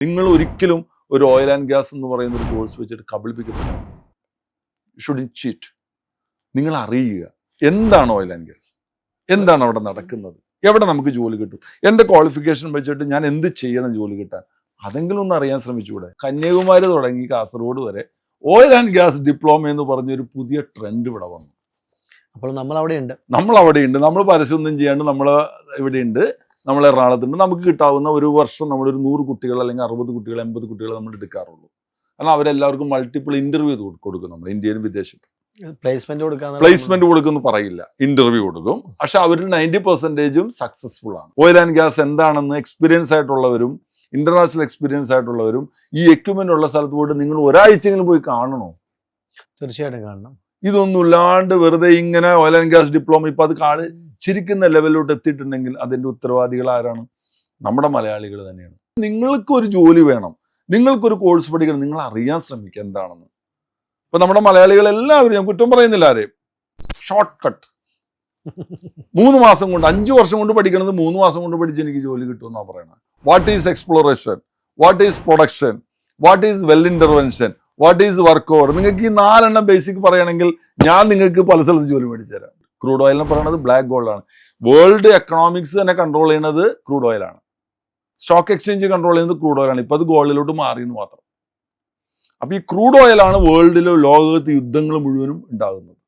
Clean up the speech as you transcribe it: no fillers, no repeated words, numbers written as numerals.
നിങ്ങൾ ഒരിക്കലും ഒരു ഓയിൽ ആൻഡ് ഗ്യാസ് എന്ന് പറയുന്ന ഒരു കോഴ്സ് വെച്ചിട്ട് കബളിപ്പിക്കപ്പെടണം. Shouldn't cheat. നിങ്ങൾ അറിയുക എന്താണ് ഓയിൽ ആൻഡ് ഗ്യാസ്, എന്താണ് അവിടെ നടക്കുന്നത്, എവിടെ നമുക്ക് ജോലി കിട്ടും, എൻ്റെ ക്വാളിഫിക്കേഷൻ വെച്ചിട്ട് ഞാൻ എന്ത് ചെയ്യണം ജോലി കിട്ടാൻ, അതെങ്കിലും ഒന്ന് അറിയാൻ ശ്രമിച്ചുകൂടെ? കന്യാകുമാരി തുടങ്ങി കാസർഗോഡ് വരെ ഓയിൽ ആൻഡ് ഗ്യാസ് ഡിപ്ലോമ എന്ന് പറഞ്ഞൊരു പുതിയ ട്രെൻഡ് ഇവിടെ വന്നു. അപ്പോൾ നമ്മൾ അവിടെയുണ്ട്, നമ്മൾ പരസ്യമൊന്നും ചെയ്യാണ്ട് നമ്മൾ ഇവിടെയുണ്ട്, നമ്മൾ എറണാകുളത്തുണ്ട്. നമുക്ക് കിട്ടാവുന്ന ഒരു വർഷം നമ്മളൊരു 100 കുട്ടികൾ അല്ലെങ്കിൽ 60 കുട്ടികൾ 80 കുട്ടികൾ നമ്മൾ എടുക്കാറുള്ളൂ. കാരണം അവരെല്ലാവർക്കും മൾട്ടിപ്പിൾ ഇന്റർവ്യൂ കൊടുക്കും. നമ്മൾ ഇന്ത്യയിലും വിദേശത്തും പ്ലേസ്മെന്റ് കൊടുക്കുമെന്ന് പറയില്ല, ഇന്റർവ്യൂ കൊടുക്കും. പക്ഷെ അവരിൽ 90% സക്സസ്ഫുൾ ആണ്. ഓയിൽ ആൻഡ് ഗ്യാസ് എന്താണെന്ന് എക്സ്പീരിയൻസ് ആയിട്ടുള്ളവരും ഇന്റർനാഷണൽ എക്സ്പീരിയൻസ് ആയിട്ടുള്ളവരും ഈ എക്യുപ്മെന്റ് ഉള്ള സ്ഥലത്ത് പോയിട്ട് നിങ്ങൾ ഒരാഴ്ചയെങ്കിലും പോയി കാണണോ? തീർച്ചയായിട്ടും കാണണം. ഇതൊന്നും ഇല്ലാണ്ട് വെറുതെ ഇങ്ങനെ ഓയിൽ ആൻഡ് ഗ്യാസ് ഡിപ്ലോമ ഇപ്പൊ അത് ചിരിക്കുന്ന ലെവലിലോട്ട് എത്തിയിട്ടുണ്ടെങ്കിൽ അതിന്റെ ഉത്തരവാദികൾ ആരാണ്? നമ്മുടെ മലയാളികൾ തന്നെയാണ്. നിങ്ങൾക്കൊരു ജോലി വേണം, നിങ്ങൾക്കൊരു കോഴ്സ് പഠിക്കണം, നിങ്ങൾ അറിയാൻ ശ്രമിക്കുക എന്താണെന്ന്. ഇപ്പൊ നമ്മുടെ മലയാളികൾ എല്ലാവരും, ഞാൻ കുറ്റം പറയുന്നില്ല ആരെയും, ഷോർട്ട് കട്ട് 3 മാസം കൊണ്ട് 5 വർഷം കൊണ്ട് പഠിക്കണത് 3 മാസം കൊണ്ട് പഠിച്ച് എനിക്ക് ജോലി കിട്ടുമെന്നാണ് പറയണത്. What is exploration, what is production, what is well intervention, what is work over. നിങ്ങൾക്ക് ഈ 4 എണ്ണം ബേസിക് പറയണമെങ്കിൽ ഞാൻ നിങ്ങൾക്ക് പല സ്ഥലത്ത് ജോലി മേടിച്ചു തരാം. ക്രൂഡ് ഓയിലിനെ പറയുന്നത് ബ്ലാക്ക് ഗോൾഡ് ആണ്. വേൾഡ് എക്കണോമിക്സ് തന്നെ കൺട്രോൾ ചെയ്യുന്നത് ക്രൂഡ് ഓയിലാണ്. സ്റ്റോക്ക് എക്സ്ചേഞ്ച് കൺട്രോൾ ചെയ്യുന്നത് ക്രൂഡ് ഓയിലാണ്. ഇപ്പൊ അത് ഗോൾഡിലോട്ട് മാറിയെന്ന് മാത്രം. അപ്പൊ ഈ ക്രൂഡ് ഓയിലാണ് വേൾഡിലെ ലോകത്ത് യുദ്ധങ്ങൾ മുഴുവനും ഉണ്ടാകുന്നത്.